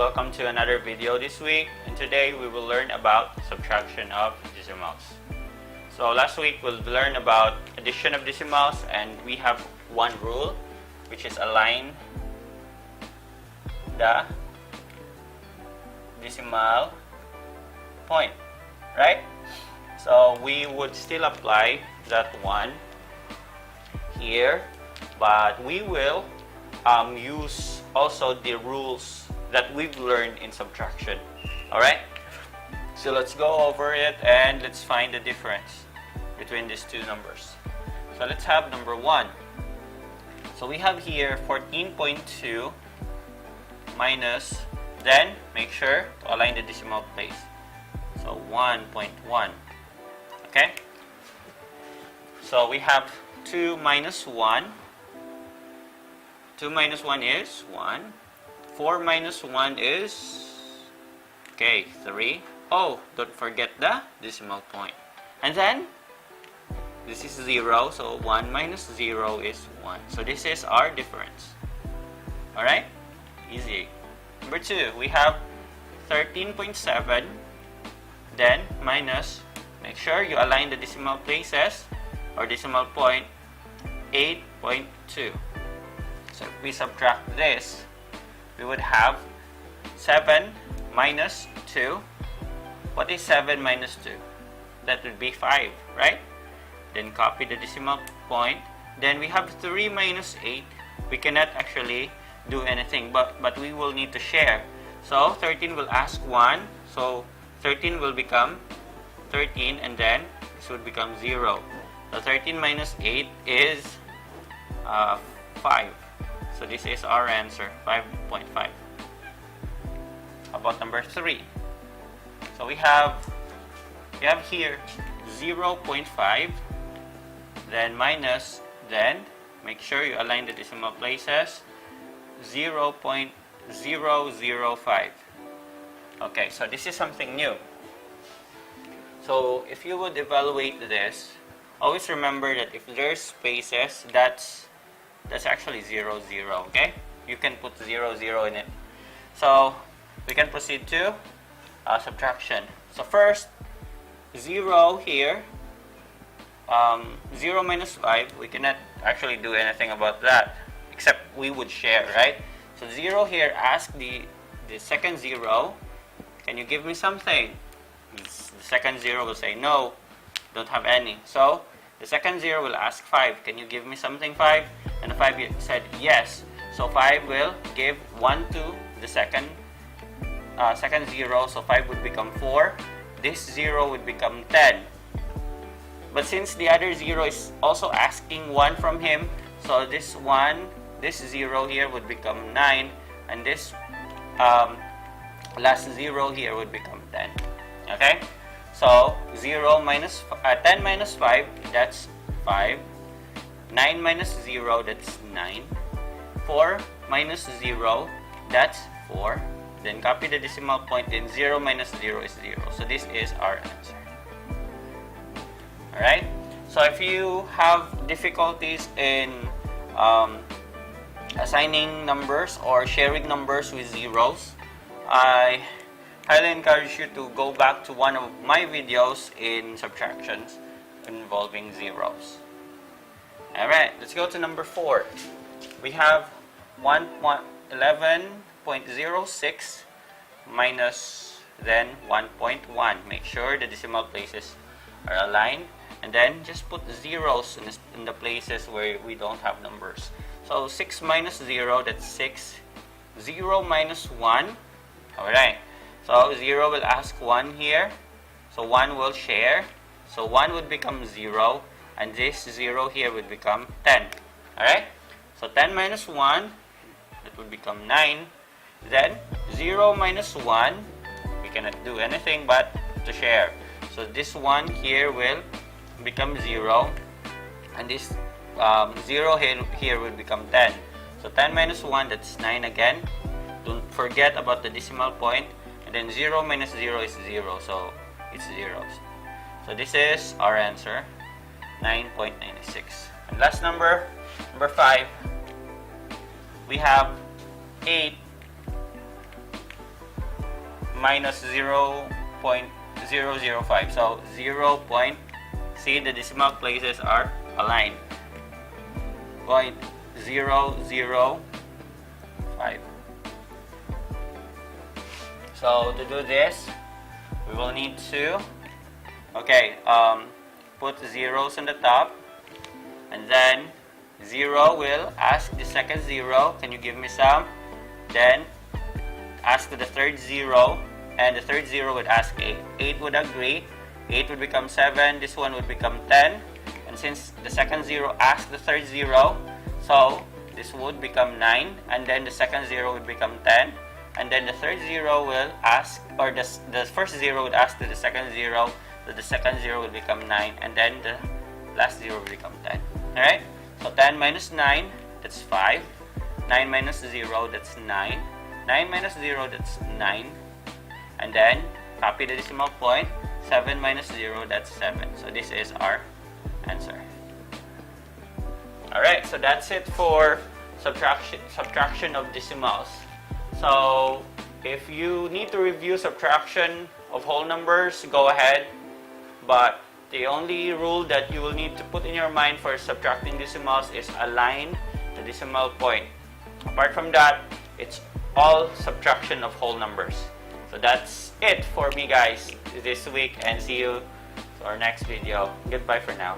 welcome to another video this week, and today we will learn about subtraction of decimals. So last week we'll learn about addition of decimals, and we have one rule, which is align the decimal point, right? So we would still apply that one here, but we will use also the rules that we've learned in subtraction. Alright? So let's go over it and let's find the difference between these two numbers. So let's have number 1. So we have here 14.2 minus, then make sure to align the decimal place. So 1.1. Okay? So we have 2 minus 1. 2 minus 1 is 1. 4 minus 1 is, okay, 3. Oh, don't forget the decimal point. And then, this is 0, so 1 minus 0 is 1. So this is our difference. Alright? Easy. Number 2, we have 13.7, then minus, make sure you align the decimal places, or decimal point, 8.2. So if we subtract this, we would have 7 minus 2. What is 7 minus 2? That would be 5, right? Then copy the decimal point. Then we have 3 minus 8. We cannot actually do anything, but we will need to share. So 13 will ask 1. So 13 will become 13, and then this would become 0. So 13 minus 8 is 5. So this is our answer, 5.5. How about number 3? So we have here 0.5, then minus, then make sure you align the decimal places, 0.005. Okay, so this is something new. So if you would evaluate this, always remember that if there's spaces, that's actually 0, 0, okay? You can put 0, 0 in it. So, we can proceed to subtraction. So first, 0 here, 0 minus 5, we cannot actually do anything about that, except we would share, right? So 0 here, ask the second 0, can you give me something? The second 0 will say, no, don't have any. So, the second 0 will ask 5, can you give me something, 5? And the 5 said yes. So 5 will give 1 to the second 0. So 5 would become 4. This 0 would become 10. But since the other 0 is also asking 1 from him, so this 0 here would become 9. And this last 0 here would become 10. Okay? So 10 minus 5, that's 5. 9 minus 0, that's 9. 4 minus 0, that's 4. Then copy the decimal point, then 0 minus 0 is 0. So this is our answer. Alright? So if you have difficulties in assigning numbers or sharing numbers with zeros, I highly encourage you to go back to one of my videos in subtractions involving zeros. Alright, let's go to number 4. We have 11.06 minus then 1.1. Make sure the decimal places are aligned, and then just put zeros in the places where we don't have numbers. So 6 minus 0, that's 6. 0 minus 1. Alright, so 0 will ask 1 here. So 1 will share. So 1 would become 0. And this 0 here would become 10. Alright? So 10 minus 1, that would become 9. Then 0 minus 1, we cannot do anything but to share. So this 1 here will become 0. And this 0 here will become 10. So 10 minus 1, that's 9 again. Don't forget about the decimal point. And then 0 minus 0 is 0. So it's zeros. So this is our answer. 9.96. And last number 5, we have 8 minus 0.005. So 0. See, the decimal places are aligned. 0.005. So to do this, we will need to put zeros on the top, and then 0 will ask the second 0, can you give me some? Then ask to the third 0, and the third 0 would ask 8. 8 would agree. 8 would become 7. This one would become 10. And since the second 0 asked the third 0, so this would become 9. And then the second 0 would become 10. And then the third 0 will ask, or the first 0 would ask to the second 0. So the second 0 would become 9. And then the last 0 will become 10. Alright? So 10 minus 9, that's 5. 9 minus 0, that's 9. 9 minus 0, that's 9. And then, copy the decimal point. 7 minus 0, that's 7. So this is our answer. Alright, so that's it for subtraction of decimals. So, if you need to review subtraction of whole numbers, go ahead. But the only rule that you will need to put in your mind for subtracting decimals is align the decimal point. Apart from that, it's all subtraction of whole numbers. So that's it for me, guys, this week, and see you to our next video. Goodbye for now.